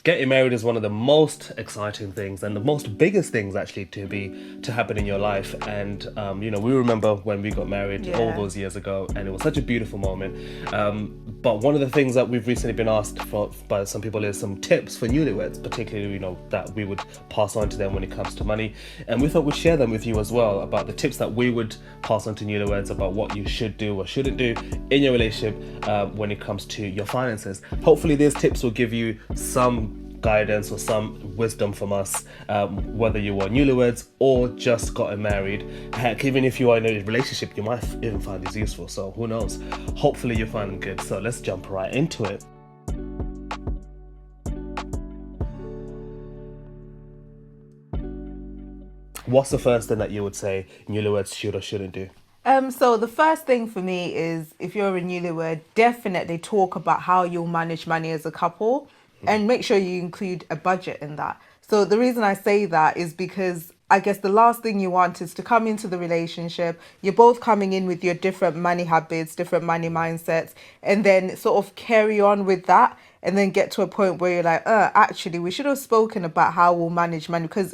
getting married is one of the most exciting things and the most biggest things actually to happen in your life. And we remember when we got married all Yeah. those years ago, and it was such a beautiful moment. But one of the things that we've recently been asked by some people is some tips for newlyweds, particularly that we would pass on to them when it comes to money. And we thought we'd share them with you as well, about the tips that we would pass on to newlyweds about what you should do or shouldn't do in your relationship when it comes to your finances. Hopefully these tips will give you some guidance or some wisdom from us, whether you are newlyweds or just gotten married. Heck, even if you are in a relationship, you might even find these useful, so who knows. Hopefully you find them good. So let's jump right into it. What's the first thing that you would say newlyweds should or shouldn't do? So the first thing for me is, if you're a newlywed, definitely talk about how you'll manage money as a couple, and make sure you include a budget in that. So the reason I say that is because I guess the last thing you want is to come into the relationship, you're both coming in with your different money habits, different money mindsets, and then sort of carry on with that, and then get to a point where you're like, actually, we should have spoken about how we'll manage money, because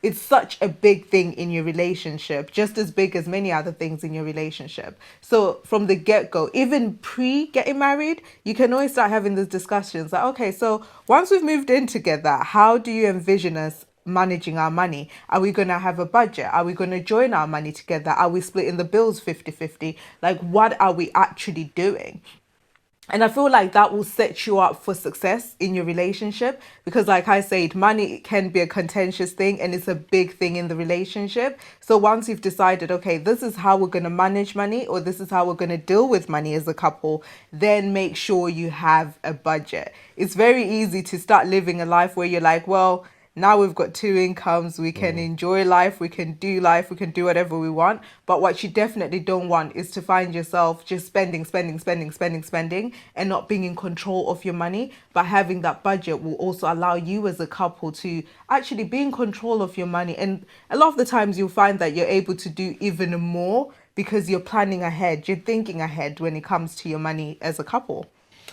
it's such a big thing in your relationship, just as big as many other things in your relationship. So from the get-go, even pre getting married, you can always start having these discussions like, okay, so once we've moved in together, how do you envision us managing our money? Are we going to have a budget? Are we going to join our money together? Are we splitting the bills 50-50? Like, what are we actually doing? And I feel like that will set you up for success in your relationship, because like I said, money can be a contentious thing and it's a big thing in the relationship. So once you've decided, okay, this is how we're going to manage money, or this is how we're going to deal with money as a couple, then make sure you have a budget. It's very easy to start living a life where you're like, well, now we've got two incomes, we can enjoy life, we can do life, we can do whatever we want. But what you definitely don't want is to find yourself just spending, and not being in control of your money. But having that budget will also allow you as a couple to actually be in control of your money. And a lot of the times you'll find that you're able to do even more because you're planning ahead, you're thinking ahead when it comes to your money as a couple.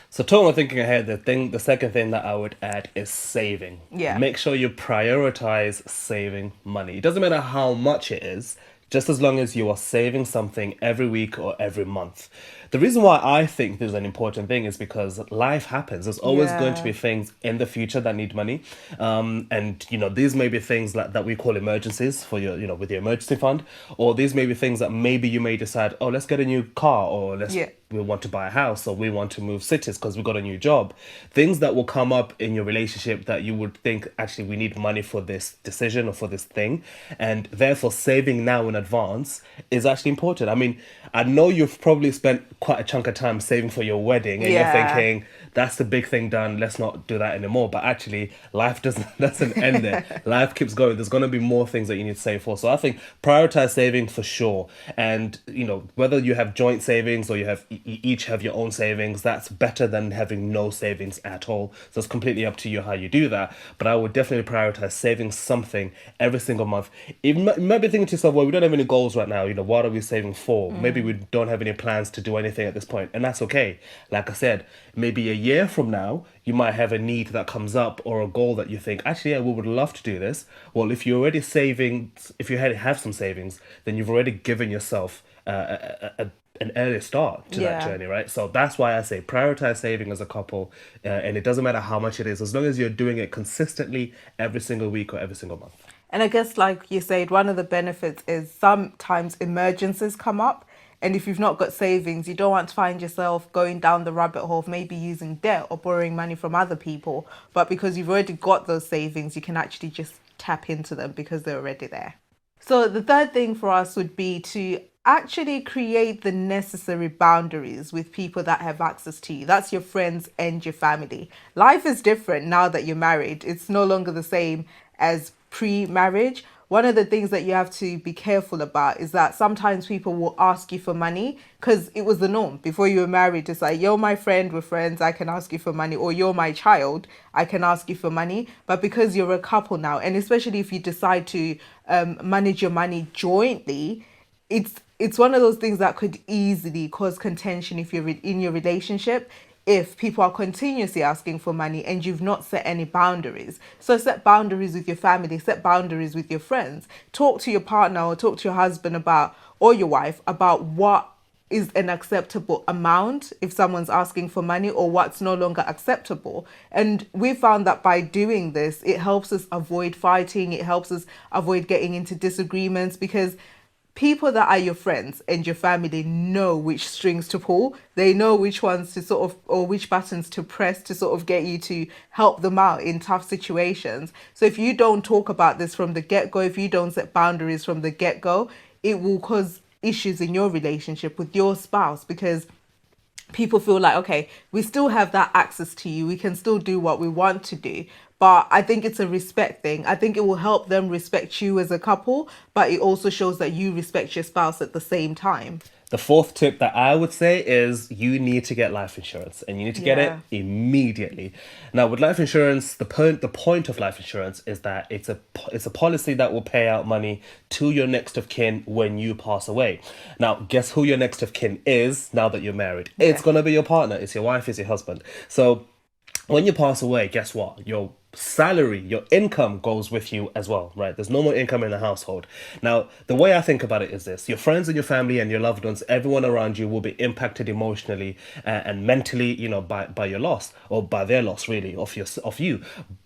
So talking about thinking ahead, the second thing that I would add is saving. Yeah. Make sure you prioritize saving money. It doesn't matter how much it is, just as long as you are saving something every week or every month. The reason why I think this is an important thing is because life happens. There's always going to be Yeah. things in the future that need money. And these may be things that we call emergencies for your, with your emergency fund, or these may be things that maybe you may decide, oh, let's get a new car, or Yeah. we want to buy a house, or we want to move cities because we got a new job. Things that will come up in your relationship that you would think, actually, we need money for this decision or for this thing. And therefore, saving now in advance is actually important. I mean, I know you've probably spent quite a chunk of time saving for your wedding, and you're Yeah. thinking, that's the big thing done, let's not do that anymore. But actually, life doesn't end there. Life keeps going. There's going to be more things that you need to save for. So I think prioritize saving for sure. And whether you have joint savings or you have each have your own savings, that's better than having no savings at all. So it's completely up to you how you do that. But I would definitely prioritize saving something every single month. You might be thinking to yourself, well, we don't have any goals right now, what are we saving for? Maybe we don't have any plans to do anything at this point, and that's okay. Like I said, maybe a year from now you might have a need that comes up, or a goal that you think, actually, yeah, we would love to do this. Well, if you're already saving, if you have some savings, then you've already given yourself an earlier start to that Yeah. journey, right? So that's why I say prioritize saving as a couple, and it doesn't matter how much it is, as long as you're doing it consistently every single week or every single month. And I guess, like you said, one of the benefits is sometimes emergencies come up. And if you've not got savings, you don't want to find yourself going down the rabbit hole of maybe using debt or borrowing money from other people. But because you've already got those savings, you can actually just tap into them because they're already there. So the third thing for us would be to actually create the necessary boundaries with people that have access to you. That's your friends and your family. Life is different now that you're married. It's no longer the same as pre-marriage. One of the things that you have to be careful about is that sometimes people will ask you for money because it was the norm before you were married. It's like, you're my friend, we're friends, I can ask you for money, or you're my child, I can ask you for money. But because you're a couple now, and especially if you decide to manage your money jointly, it's one of those things that could easily cause contention if you're in your relationship. if people are continuously asking for money and you've not set any boundaries. So set boundaries with your family, set boundaries with your friends. Talk to your partner or talk to your husband about, or your wife, about what is an acceptable amount if someone's asking for money, or what's no longer acceptable. And we found that by doing this, it helps us avoid fighting, it helps us avoid getting into disagreements, because people that are your friends and your family know which strings to pull. They know which ones to sort of, or which buttons to press to sort of get you to help them out in tough situations. So if you don't talk about this from the get-go, if you don't set boundaries from the get-go, it will cause issues in your relationship with your spouse, because people feel like, okay, we still have that access to you, we can still do what we want to do. But I think it's a respect thing. I think it will help them respect you as a couple, but it also shows that you respect your spouse at the same time. The fourth tip that I would say is you need to get life insurance, and you need to get it immediately. Now, with life insurance, the point of life insurance is that it's a policy that will pay out money to your next of kin when you pass away. Now, guess who your next of kin is now that you're married? Yeah. It's going to be your partner. It's your wife, it's your husband. So when you pass away, guess what? Your salary, your income goes with you as well, right? There's no more income in the household. Now, the way I think about it is this: your friends and your family and your loved ones, everyone around you will be impacted emotionally and mentally, by your loss, or by their loss, really, of you.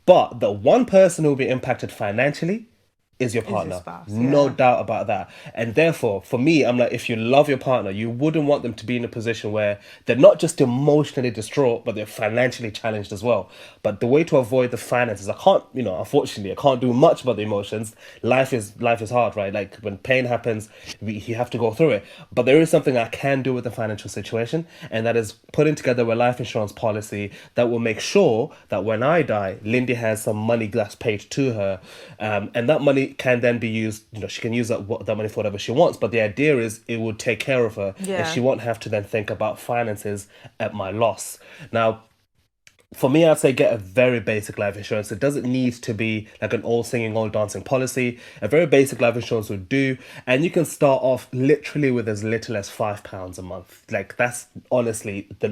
But the one person who will be impacted financially is your partner. Your spouse, no doubt about that. And therefore, for me, I'm like, if you love your partner, you wouldn't want them to be in a position where they're not just emotionally distraught, but they're financially challenged as well. But the way to avoid the finances, I can't, unfortunately, I can't do much about the emotions. Life is hard, right? Like when pain happens, you have to go through it. But there is something I can do with the financial situation, and that is putting together a life insurance policy that will make sure that when I die, Lindy has some money that's paid to her, and that money can then be used, she can use that money for whatever she wants, but the idea is it would take care of her, and she won't have to then think about finances at my loss. Now, for me, I'd say get a very basic life insurance. It doesn't need to be like an all singing, all dancing policy. A very basic life insurance would do. And you can start off literally with as little as £5 a month. Like, that's honestly at the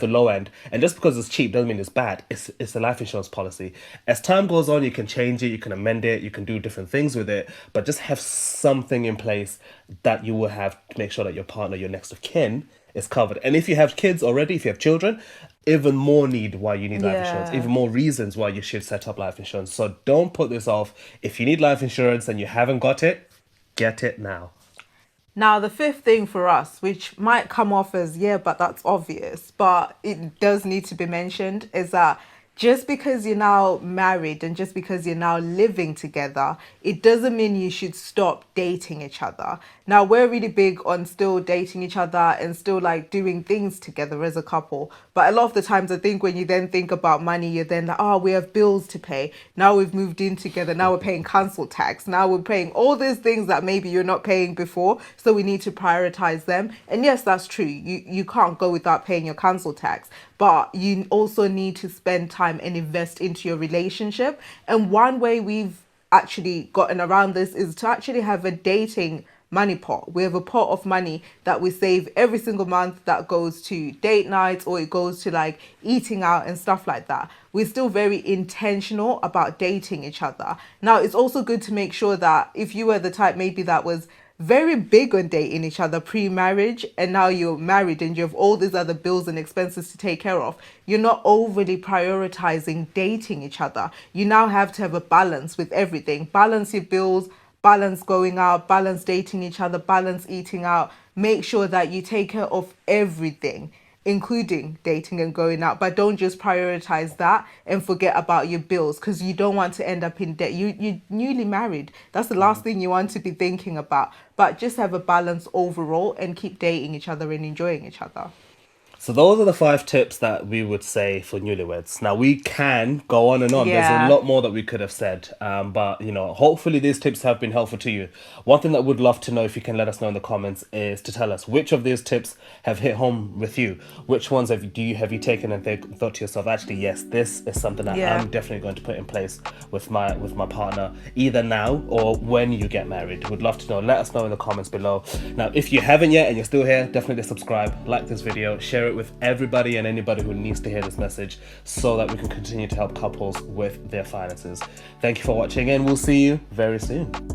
low end. And just because it's cheap doesn't mean it's bad. It's a life insurance policy. As time goes on, you can change it, you can amend it, you can do different things with it. But just have something in place that you will have to make sure that your partner, your next of kin, is covered. And if you have kids already, if you have children, even more need why you need life insurance, even more reasons why you should set up life insurance. So don't put this off. If you need life insurance and you haven't got it, get it now. Now, the fifth thing for us, which might come off as, but that's obvious, but it does need to be mentioned, is that just because you're now married and just because you're now living together, it doesn't mean you should stop dating each other. Now, we're really big on still dating each other and still like doing things together as a couple. But a lot of the times, I think when you then think about money, you're then like, we have bills to pay. Now we've moved in together. Now we're paying council tax. Now we're paying all these things that maybe you're not paying before. So we need to prioritize them. And yes, that's true. You can't go without paying your council tax. But you also need to spend time and invest into your relationship. And one way we've actually gotten around this is to actually have a dating money pot. We have a pot of money that we save every single month that goes to date nights, or it goes to like eating out and stuff like that. We're still very intentional about dating each other. Now, it's also good to make sure that if you were the type maybe that was very big on dating each other pre-marriage, and now you're married and you have all these other bills and expenses to take care of, you're not overly prioritizing dating each other. You now have to have a balance with everything. Balance your bills, balance going out, balance dating each other, balance eating out. Make sure that you take care of everything, including dating and going out, but don't just prioritize that and forget about your bills, because you don't want to end up in debt. You're newly married. That's the last thing you want to be thinking about. But just have a balance overall and keep dating each other and enjoying each other. So those are the 5 tips that we would say for newlyweds. Now, we can go on and on. There's a lot more that we could have said. But, hopefully these tips have been helpful to you. One thing that we'd love to know, if you can let us know in the comments, is to tell us which of these tips have hit home with you. Which ones have you taken and thought to yourself, actually, yes, this is something that I'm definitely going to put in place with my partner, either now or when you get married. We'd love to know. Let us know in the comments below. Now, if you haven't yet and you're still here, definitely subscribe, like this video, share it it with everybody and anybody who needs to hear this message so that we can continue to help couples with their finances. Thank you for watching, and we'll see you very soon.